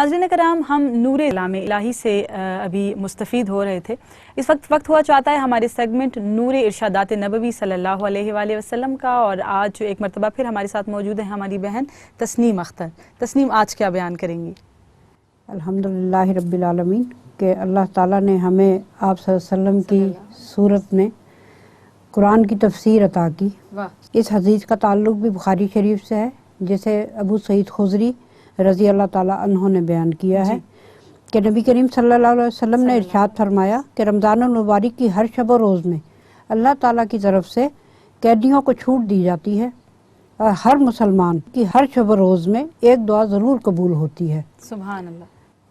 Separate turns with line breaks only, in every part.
ناظرین کرام، ہم نور کلام الہی سے ابھی مستفید ہو رہے تھے۔ اس وقت ہوا چاہتا ہے ہمارے سیگمنٹ نور ارشادات نبوی صلی اللہ علیہ وآلہ وسلم کا، اور آج ایک مرتبہ پھر ہمارے ساتھ موجود ہیں ہماری بہن تسنیم اختر۔ تسنیم، آج کیا بیان کریں گی؟
الحمدللہ رب العالمین کہ اللہ تعالیٰ نے ہمیں آپ صلی اللہ علیہ وسلم کی صورت میں قرآن کی تفسیر عطا کی۔ اس حدیث کا تعلق بھی بخاری شریف سے ہے، جسے ابو سعید خضری رضی اللہ تعالیٰ عنہ نے بیان کیا ہے کہ نبی کریم صلی اللہ علیہ وسلم نے ارشاد فرمایا کہ رمضان المبارک کی ہر شب و روز میں اللہ تعالیٰ کی طرف سے قیدیوں کو چھوٹ دی جاتی ہے، اور ہر مسلمان کی ہر شب و روز میں ایک دعا ضرور قبول ہوتی ہے۔
سبحان اللہ۔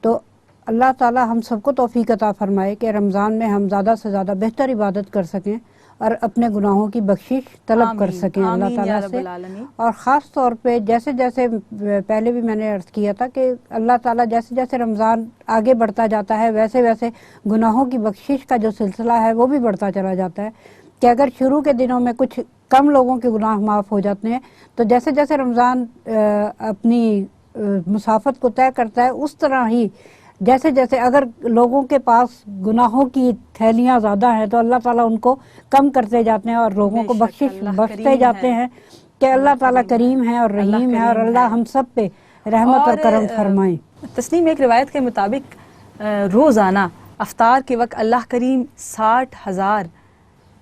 تو اللہ تعالیٰ ہم سب کو توفیق عطا فرمائے کہ رمضان میں ہم زیادہ سے زیادہ بہتر عبادت کر سکیں اور اپنے گناہوں کی بخشش طلب کر سکیں اللہ تعالیٰ سے۔ اور خاص طور پہ جیسے جیسے پہلے بھی میں نے عرض کیا تھا کہ اللہ تعالیٰ جیسے جیسے رمضان آگے بڑھتا جاتا ہے ویسے ویسے گناہوں کی بخشش کا جو سلسلہ ہے وہ بھی بڑھتا چلا جاتا ہے، کہ اگر شروع کے دنوں میں کچھ کم لوگوں کے گناہ معاف ہو جاتے ہیں، تو جیسے جیسے رمضان اپنی مسافت کو طے کرتا ہے، اس طرح ہی جیسے جیسے اگر لوگوں کے پاس گناہوں کی تھیلیاں زیادہ ہیں تو اللہ تعالیٰ ان کو کم کرتے جاتے ہیں اور لوگوں کو بخشش بخشتے جاتے ہیں، کہ اللہ تعالیٰ کریم ہے اور رحیم ہے، اور اللہ ہم سب پہ رحمت اور کرم فرمائیں۔
تسنیم، ایک روایت کے مطابق روزانہ افطار کے وقت اللہ کریم 60,000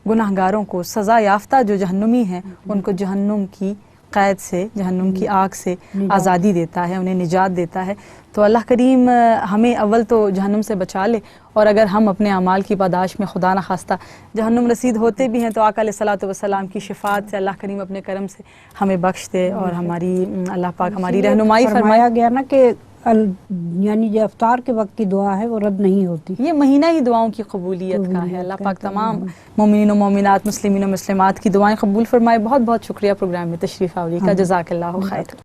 گناہگاروں کو سزا یافتہ جو جہنمی ہیں ان کو جہنم کی قید سے، جہنم کی آگ سے آزادی دیتا ہے، انہیں نجات دیتا ہے۔ تو اللہ کریم ہمیں اول تو جہنم سے بچا لے، اور اگر ہم اپنے اعمال کی پاداش میں خدا نخواستہ جہنم رسید ہوتے بھی ہیں تو آقا علیہ الصلوۃ والسلام کی شفاعت سے اللہ کریم اپنے کرم سے ہمیں بخش دے اور ہماری اللہ پاک ہماری رہنمائی فرمائے۔
فرمایا گیا نا کہ یعنی جو افطار کے وقت کی دعا ہے وہ رد نہیں ہوتی،
یہ مہینہ ہی دعاؤں کی قبولیت کا ہے۔ اللہ پاک تمام مومنین و مومنات، مسلمین و مسلمات کی دعائیں قبول فرمائے۔ بہت بہت شکریہ پروگرام میں تشریف آوری کا، جزاک اللہ خیر۔